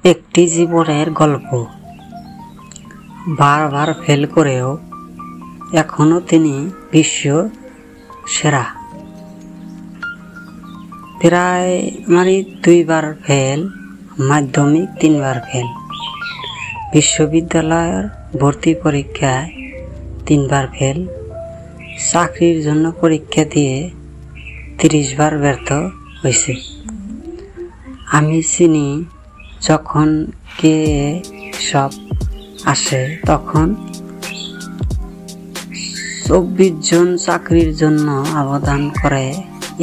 একটি জীবনের গল্প। বারবার ফেল করেও এখনো তিনি বিশ্ব সেরা। প্রাইমারি 2 বার ফেল, মাধ্যমিক 3 বার ফেল, বিশ্ববিদ্যালয়ের ভর্তি পরীক্ষায় 3 বার ফেল, চাকরির জন্য পরীক্ষা দিয়ে 30 বার ব্যর্থ হয়েছে। আমি চিনি যখন কে সব আসে তখন 24 জন চাকরির জন্য আবেদন করে,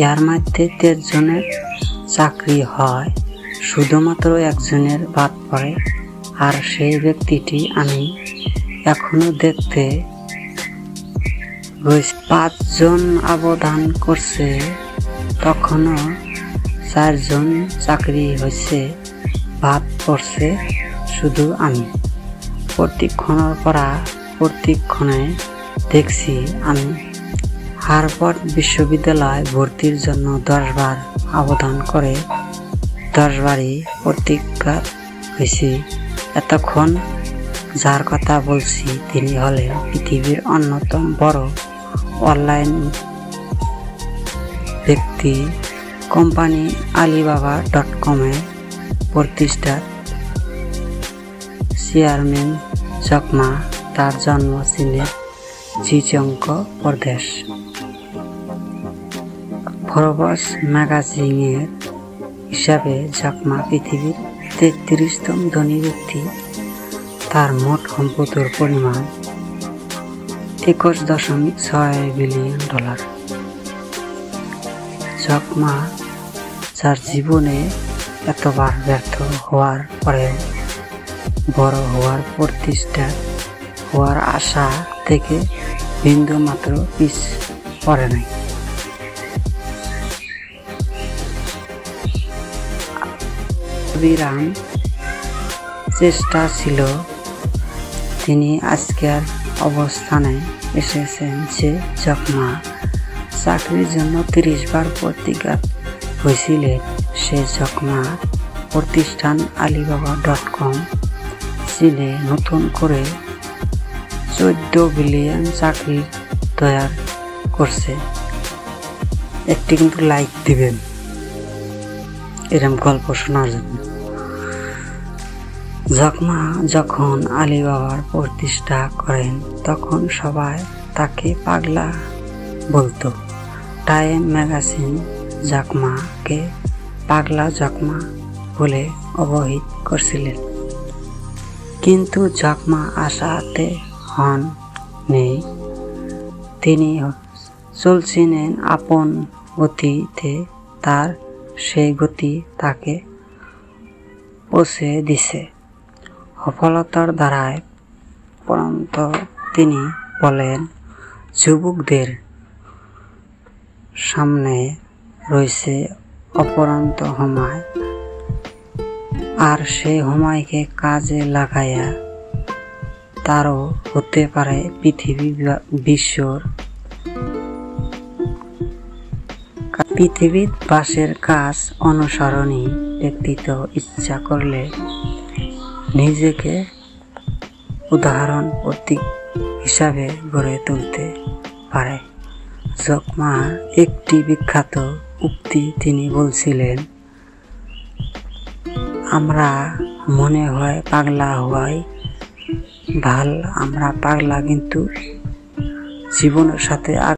এর মধ্যে 13 জনের চাকরি হয়, শুধুমাত্র একজনের বাদ পড়ে, আর সেই ব্যক্তিটি আমি। এখনো দেখতে 5 জন আবেদন করছে, তখনও 4 জন চাকরি হয়েছে, বাদ পড়ছে শুধু আমি। প্রতিক্ষণে দেখছি আমি হার্ভার্ড বিশ্ববিদ্যালয় ভর্তির জন্য 10 বার আবেদন করে 10 বারই প্রত্যাখ্যাত হয়েছি। এতক্ষণ যার কথা বলছি তিনি হলেন পৃথিবীর অন্যতম বড় অনলাইন ব্যক্তি কোম্পানি alibaba.com-এর প্রতিষ্ঠাতা চেয়ারম্যান জ্যাক মা। তার জন্ম চীনের জিচংক প্রদেশ। ফোর্বস ম্যাগাজিনের হিসাবে জ্যাক মা পৃথিবীর 33তম ধনী ব্যক্তি। তার মোট সম্পদের পরিমাণ $21.6 বিলিয়ন। জ্যাক মা, যার জীবনে এতবার ব্যর্থ হওয়ার পরেও বড় হওয়ার প্রতিষ্ঠা হওয়ার আশা থেকে বিন্দু মাত্র পিছ পড়ে নাই। অবিরাম চেষ্টা ছিল তিনি আজকের অবস্থানে এসেছেন। যে জ্যাক মা চাকরির জন্য 30 বার প্রত্যাখ্যাত হয়েছিলেন, সে জ্যাক মা প্রতিষ্ঠান alibaba.com চীনে নতুন করে 14 বিলিয়ন চাকরি তৈরি করছে। একটি কিন্তু লাইক দিবেন এরকম গল্প শোনার জন্য। জ্যাক মা যখন আলিবাবার প্রতিষ্ঠা করেন তখন সবাই তাকে পাগলা বলতো। টাইম ম্যাগাজিন জ্যাক মাকে পাগলা জ্যাক মা বলে অবহিত করছিলেন। কিন্তু জ্যাক মা আশাহত হন নেই। তিনি চলছিলেন আপন গতিতে। তার সেই গতি তাকে পৌঁছে দিছে সফলতার দ্বারায় পরন্ত। তিনি বলেন, যুবকদের সামনে রয়েছে অপরন্ত সময়, আর সেই সময়কে কাজে লাগাইয়া তারও হতে পারে পৃথিবীর বাসের কাজ অনুসরণী ব্যক্তিত্ব ইচ্ছা করলে নিজেকে উদাহরণ প্রতীক হিসাবে গড়ে তুলতে পারে। জ্যাক মার একটি বিখ্যাত উক্তি, তিনি বলছিলেন, আমরা মনে হয় পাগলা হওয়াই ভাল, আমরা পাগলা কিন্তু জীবনের সাথে